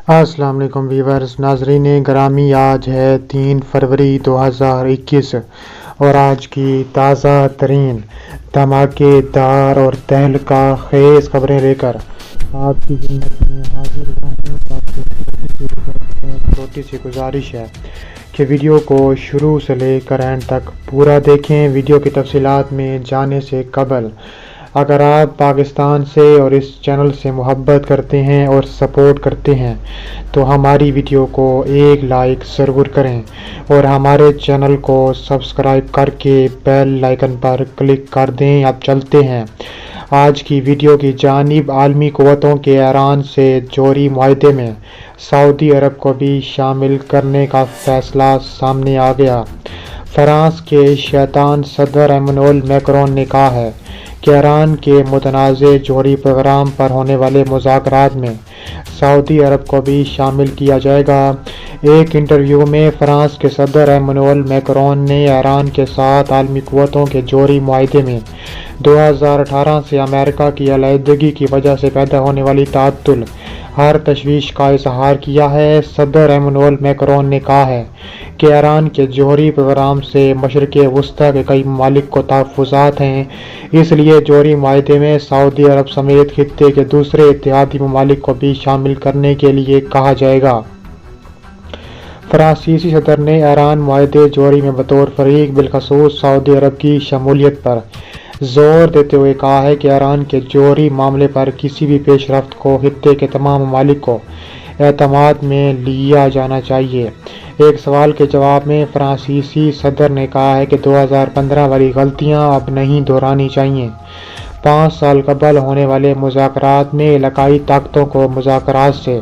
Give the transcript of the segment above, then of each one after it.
السلام علیکم ویورز، ناظرین گرامی، آج ہے 3 فروری 2021 اور آج کی تازہ ترین دھماکے دار اور تہلکہ خیز خبریں لے کر آپ کی خدمت میں حاضر ہوا ہوں۔ چھوٹی سی گزارش ہے کہ ویڈیو کو شروع سے لے کر اینڈ تک پورا دیکھیں۔ ویڈیو کی تفصیلات میں جانے سے قبل اگر آپ پاکستان سے اور اس چینل سے محبت کرتے ہیں اور سپورٹ کرتے ہیں تو ہماری ویڈیو کو ایک لائک ضرور کریں اور ہمارے چینل کو سبسکرائب کر کے بیل آئیکن پر کلک کر دیں۔ اب چلتے ہیں آج کی ویڈیو کی جانب۔ عالمی قوتوں کے ایران سے جوہری معاہدے میں سعودی عرب کو بھی شامل کرنے کا فیصلہ سامنے آ گیا۔ فرانس کے شیطان صدر ایمانوئل میکرون نے کہا ہے کہ ایران کے متنازع جوہری پروگرام پر ہونے والے مذاکرات میں سعودی عرب کو بھی شامل کیا جائے گا۔ ایک انٹرویو میں فرانس کے صدر ایمانوئل میکرون نے ایران کے ساتھ عالمی قوتوں کے جوہری معاہدے میں 2018 سے امریکہ کی علیحدگی کی وجہ سے پیدا ہونے والی تعطل ہر تشویش کا اظہار کیا ہے۔ صدر ایمانوئل میکرون نے کہا ہے کہ ایران کے جوہری پروگرام سے مشرق وسطی کے کئی ممالک کو تحفظات ہیں، اس لیے جوہری معاہدے میں سعودی عرب سمیت خطے کے دوسرے اتحادی ممالک کو بھی شامل کرنے کے لیے کہا جائے گا۔ فرانسیسی صدر نے ایران معاہدے جوہری میں بطور فریق بالخصوص سعودی عرب کی شمولیت پر زور دیتے ہوئے کہا ہے کہ ایران کے جوہری معاملے پر کسی بھی پیش رفت کو خطے کے تمام ممالک کو اعتماد میں لیا جانا چاہیے۔ ایک سوال کے جواب میں فرانسیسی صدر نے کہا ہے کہ 2015 والی غلطیاں اب نہیں دہرانی چاہیے۔ 5 سال قبل ہونے والے مذاکرات میں علاقائی طاقتوں کو مذاکرات سے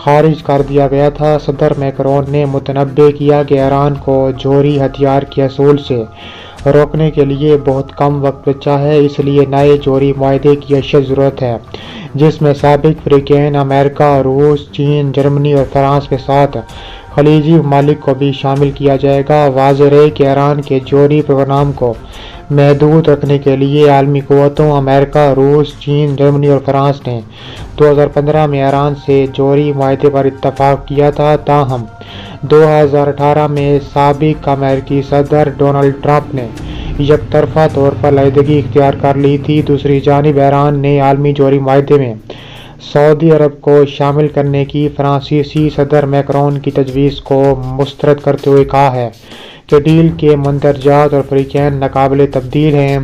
خارج کر دیا گیا تھا۔ صدر میکرون نے متنبہ کیا کہ ایران کو جوہری ہتھیار کے حصول سے روکنے کے لیے بہت کم وقت بچا ہے، اس لیے نئے جوہری معاہدے کی اشد ضرورت ہے جس میں سابق فریقین امریکہ، روس، چین، جرمنی اور فرانس کے ساتھ خلیجی ممالک کو بھی شامل کیا جائے گا۔ واضح رہے کہ ایران کے جوہری پروگرام کو محدود رکھنے کے لیے عالمی قوتوں امریکہ، روس، چین، جرمنی اور فرانس نے 2015 میں ایران سے جوہری معاہدے پر اتفاق کیا تھا۔ تاہم 2018 میں سابق امریکی صدر ڈونلڈ ٹرمپ نے یک طرفہ طور پر علیحدگی اختیار کر لی تھی۔ دوسری جانب ایران نے عالمی جوہری معاہدے میں سعودی عرب کو شامل کرنے کی فرانسیسی صدر میکرون کی تجویز کو مسترد کرتے ہوئے کہا ہے کہ ڈیل کے مندرجات اور فریقین ناقابل تبدیل ہیں۔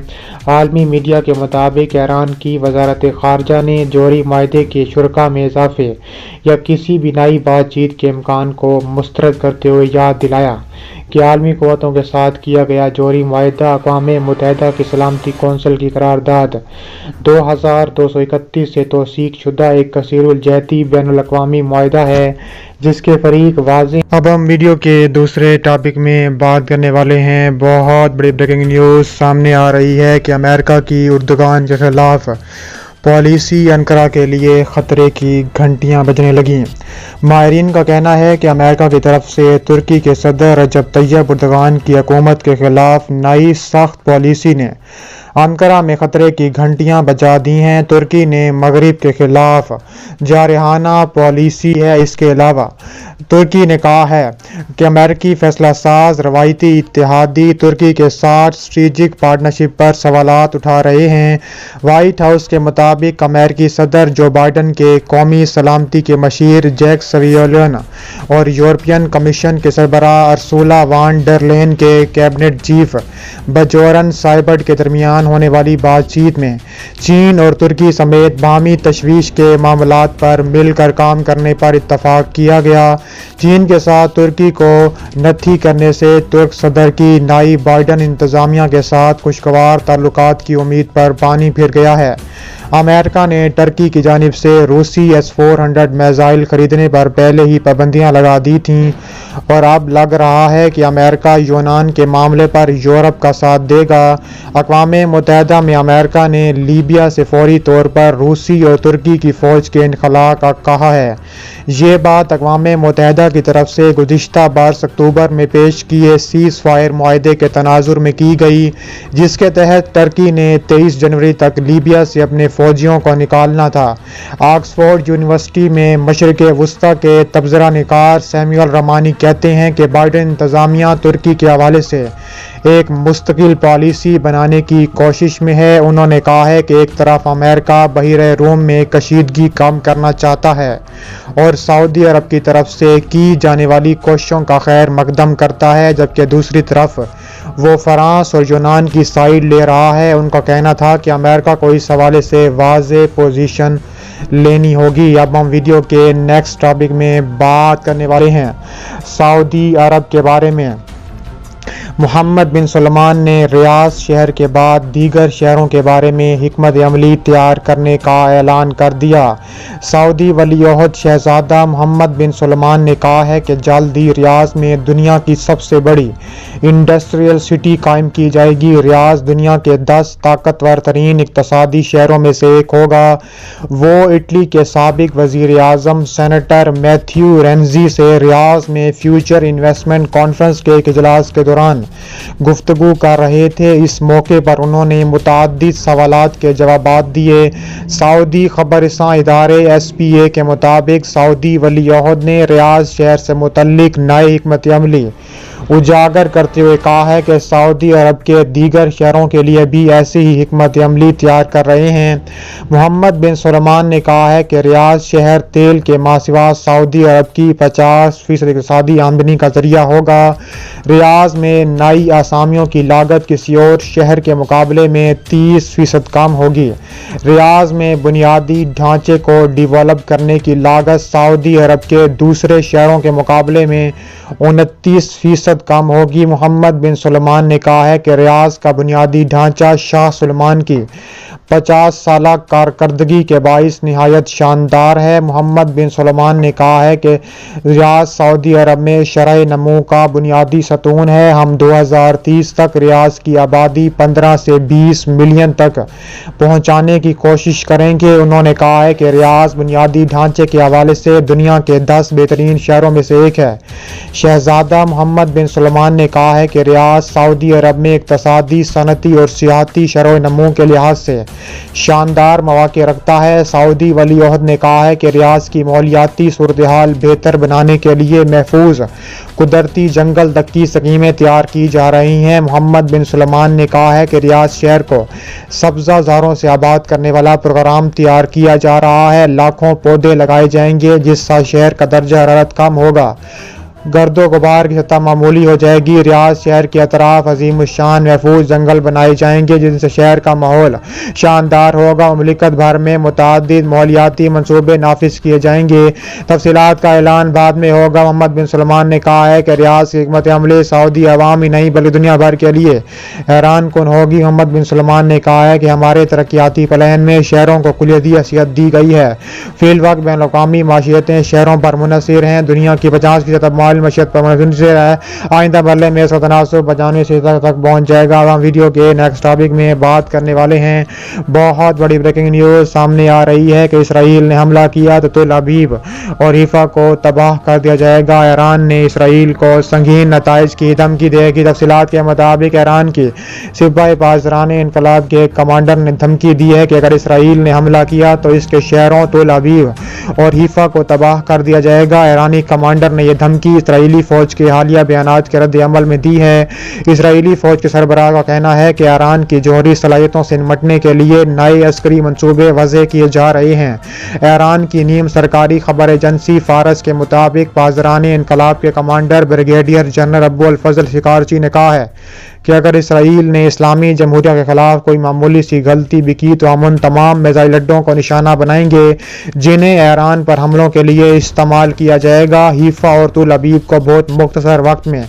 عالمی میڈیا کے مطابق ایران کی وزارت خارجہ نے جوہری معاہدے کے شرکاء میں اضافے یا کسی بھی نئی بات چیت کے امکان کو مسترد کرتے ہوئے یاد دلایا کہ عالمی قوتوں کے ساتھ کیا گیا جوہری معاہدہ اقوام متحدہ کی سلامتی کونسل کی قرارداد 2231 سے توثیق شدہ ایک کثیر الجہتی بین الاقوامی معاہدہ ہے جس کے فریق واضح۔ اب ہم ویڈیو کے دوسرے ٹاپک میں بات کرنے والے ہیں۔ بہت بڑی بریکنگ نیوز سامنے آ رہی ہے کہ امریکہ کی اردوغان کے خلاف پالیسی انقرہ کے لیے خطرے کی گھنٹیاں بجنے لگیں۔ ماہرین کا کہنا ہے کہ امریکہ کی طرف سے ترکی کے صدر رجب طیب اردوغان کی حکومت کے خلاف نئی سخت پالیسی نے انقرہ میں خطرے کی گھنٹیاں بجا دی ہیں۔ ترکی نے مغرب کے خلاف جارحانہ پالیسی ہے۔ اس کے علاوہ ترکی نے کہا ہے کہ امریکی فیصلہ ساز روایتی اتحادی ترکی کے ساتھ اسٹریٹجک پارٹنرشپ پر سوالات اٹھا رہے ہیں۔ وائٹ ہاؤس کے مطابق امریکی صدر جو بائیڈن کے قومی سلامتی کے مشیر جیک سلیوان اور یورپین کمیشن کے سربراہ ارسولا وان ڈر لین کے کیبنٹ چیف بجورن سائبرڈ کے درمیان ہونے والی بات چیت میں چین اور ترکی سمیت باہمی تشویش کے معاملات پر مل کر کام کرنے پر اتفاق کیا گیا۔ چین کے ساتھ ترکی کو نتھی کرنے سے ترک صدر کی نئی بائیڈن انتظامیہ کے ساتھ خوشگوار تعلقات کی امید پر پانی پھر گیا ہے۔ امریکہ نے ترکی کی جانب سے روسی S-400 میزائل خریدنے پر پہلے ہی پابندیاں لگا دی تھیں اور اب لگ رہا ہے کہ امریکہ یونان کے معاملے پر یورپ کا ساتھ دے گا۔ اقوام متحدہ میں امریکہ نے لیبیا سے فوری طور پر روسی اور ترکی کی فوج کے انخلاء کا کہا ہے۔ یہ بات اقوام متحدہ کی طرف سے گزشتہ 22 اکتوبر میں پیش کیے سیز فائر معاہدے کے تناظر میں کی گئی، جس کے تحت ترکی نے 23 جنوری تک لیبیا سے اپنے فوجیوں کو نکالنا تھا۔ آکسفورڈ یونیورسٹی میں مشرق وسطی کے تبصرہ نگار سیموئل رمانی کہتے ہیں کہ بائیڈن انتظامیہ ترکی کے حوالے سے ایک مستقل پالیسی بنانے کی کوشش میں ہے۔ انہوں نے کہا ہے کہ ایک طرف امریکہ بحیرہ روم میں کشیدگی کم کرنا چاہتا ہے اور سعودی عرب کی طرف سے کی جانے والی کوششوں کا خیر مقدم کرتا ہے، جبکہ دوسری طرف وہ فرانس اور یونان کی سائیڈ لے رہا ہے۔ ان کا کہنا تھا کہ امریکہ کو اس حوالے سے واضح پوزیشن لینی ہوگی۔ اب ہم ویڈیو کے نیکسٹ ٹاپک میں بات کرنے والے ہیں سعودی عرب کے بارے میں۔ محمد بن سلمان نے ریاض شہر کے بعد دیگر شہروں کے بارے میں حکمت عملی تیار کرنے کا اعلان کر دیا۔ سعودی ولی عہد شہزادہ محمد بن سلمان نے کہا ہے کہ جلد ہی ریاض میں دنیا کی سب سے بڑی انڈسٹریل سٹی قائم کی جائے گی۔ ریاض دنیا کے 10 طاقتور ترین اقتصادی شہروں میں سے ایک ہوگا۔ وہ اٹلی کے سابق وزیر اعظم سینیٹر میتھیو رینزی سے ریاض میں فیوچر انویسٹمنٹ کانفرنس کے ایک اجلاس کے دوران گفتگو کر رہے تھے۔ اس موقع پر انہوں نے متعدد سوالات کے جوابات دیے۔ سعودی خبر رساں ادارے SPA کے مطابق سعودی ولی عہد نے ریاض شہر سے متعلق نئے حکمت عملی اجاگر کرتے ہوئے کہا ہے کہ سعودی عرب کے دیگر شہروں کے لیے بھی ایسی ہی حکمت عملی تیار کر رہے ہیں۔ محمد بن سلمان نے کہا ہے کہ ریاض شہر تیل کے ماسوا سعودی عرب کی 50% اقتصادی آمدنی کا ذریعہ ہوگا۔ ریاض میں نئی اسامیوں کی لاگت کسی اور شہر کے مقابلے میں 30% کم ہوگی۔ ریاض میں بنیادی ڈھانچے کو ڈیولپ کرنے کی لاگت سعودی عرب کے دوسرے شہروں کے مقابلے میں 29% کم ہوگی۔ محمد بن سلمان نے کہا ہے کہ ریاض کا بنیادی ڈھانچہ شاہ سلمان کی 50 سالہ کارکردگی کے باعث نہایت شاندار ہے۔ محمد بن سلمان نے کہا ہے کہ ریاض سعودی عرب میں شرح نمو کا بنیادی ستون ہے۔ ہم 2030 تک ریاض کی آبادی 15 سے 20 ملین تک پہنچانے کی کوشش کریں گے۔ انہوں نے کہا ہے کہ ریاض بنیادی ڈھانچے کے حوالے سے دنیا کے 10 بہترین شہروں میں سے ایک ہے۔ شہزادہ محمد بن سلمان نے کہا ہے کہ ریاض سعودی عرب میں اقتصادی، صنعتی اور سیاحتی شرح نمو کے لحاظ سے شاندار مواقع رکھتا ہے۔ سعودی ولی عہد نے کہا ہے کہ ریاض کی ماحولیاتی صورتحال بہتر بنانے کے لیے محفوظ قدرتی جنگل تک کی اسکیمیں تیار کی جا رہی ہیں۔ محمد بن سلمان نے کہا ہے کہ ریاض شہر کو سبزہ زاروں سے آباد کرنے والا پروگرام تیار کیا جا رہا ہے۔ لاکھوں پودے لگائے جائیں گے جس سے شہر کا درجہ حرارت کم ہوگا، گرد و غبار کی سطح معمولی ہو جائے گی۔ ریاض شہر کے اطراف عظیم الشان محفوظ جنگل بنائے جائیں گے جن سے شہر کا ماحول شاندار ہوگا۔ مملکت بھر میں متعدد ماحولیاتی منصوبے نافذ کیے جائیں گے۔ تفصیلات کا اعلان بعد میں ہوگا۔ محمد بن سلمان نے کہا ہے کہ ریاض کی حکمت عملی سعودی عوام ہی نہیں بلکہ دنیا بھر کے لیے حیران کن ہوگی۔ محمد بن سلمان نے کہا ہے کہ ہمارے ترقیاتی پلان میں شہروں کو کلیدی حیثیت دی گئی ہے۔ فی الوقت بین الاقوامی معیشتیں شہروں پر منحصر ہیں۔ دنیا کی 50% معیشت پر منحصر ہے۔ آئندہ مرحلے میں اس کا تناسب 95% تک پہنچ جائے گا۔ ہم ویڈیو کے نیکسٹ ٹاپک میں بات کرنے والے ہیں۔ بہت بڑی بریکنگ نیوز سامنے آ رہی ہے کہ اسرائیل نے حملہ کیا تو تل ابیب اور حیفا کو تباہ کر دیا جائے گا۔ ایران نے اسرائیل کو سنگین نتائج کی دھمکی دے گی۔ تفصیلات کے مطابق ایران کی سپاہی پاسداران انقلاب کے کمانڈر نے دھمکی دی ہے کہ اگر اسرائیل نے حملہ کیا تو اس کے شہروں تل ابیب اور حیفا کو تباہ کر دیا جائے گا۔ ایرانی کمانڈر نے یہ دھمکی اسرائیلی فوج کے حالیہ بیانات کے رد عمل میں دی ہے۔ اسرائیلی فوج کے سربراہ کا کہنا ہے کہ ایران کی جوہری صلاحیتوں سے نمٹنے کے لیے نئے عسکری منصوبے وضع کیے جا رہے ہیں۔ ایران کی نیم سرکاری خبر ایجنسی فارس کے مطابق پاسداران انقلاب کے کمانڈر بریگیڈیئر جنرل ابو الفضل شکارچی نے کہا ہے کہ اگر اسرائیل نے اسلامی جمہوریہ کے خلاف کوئی معمولی سی غلطی بھی کی تو ہم ان تمام میزائل اڈوں کو نشانہ بنائیں گے جنہیں ایران پر حملوں کے لیے استعمال کیا جائے گا۔ حیفا اور تل ابیب کو بہت مختصر وقت میں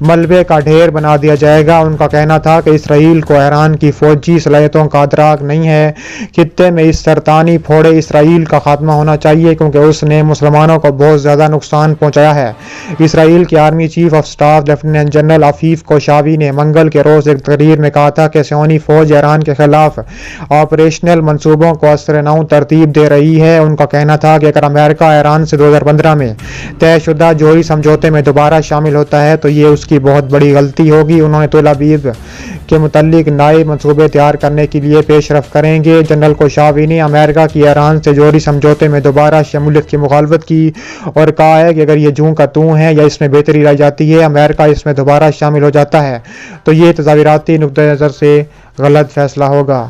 ملبے کا ڈھیر بنا دیا جائے گا۔ ان کا کہنا تھا کہ اسرائیل کو ایران کی فوجی صلاحیتوں کا ادراک نہیں ہے۔ خطے میں اس سرطانی پھوڑے اسرائیل کا خاتمہ ہونا چاہیے کیونکہ اس نے مسلمانوں کو بہت زیادہ نقصان پہنچایا ہے۔ اسرائیل کے army chief of staff lieutenant general Aviv Kochavi نے منگل منگل کے روز ایک تقریر میں کہا تھا کہ صہیونی فوج ایران کے خلاف آپریشنل منصوبوں کو اثر نو ترتیب دے رہی ہے۔ ان کا کہنا تھا کہ اگر امریکہ ایران سے 2015 میں طے شدہ جوہری سمجھوتے میں دوبارہ شامل ہوتا ہے تو یہ اس کی بہت بڑی غلطی ہوگی۔ انہوں نے تل ابیب کے متعلق نئے منصوبے تیار کرنے کے لیے پیش رفت کریں گے۔ جنرل کوشاوی نے امریکہ کی ایران سے جوہری سمجھوتے میں دوبارہ شمولیت کی مخالفت کی اور کہا ہے کہ اگر یہ جوں کا توں ہے یا اس میں بہتری لائی جاتی ہے، امریکہ اس میں دوبارہ شامل ہو جاتا ہے تو یہ تظاہراتی نقطہ نظر سے غلط فیصلہ ہوگا۔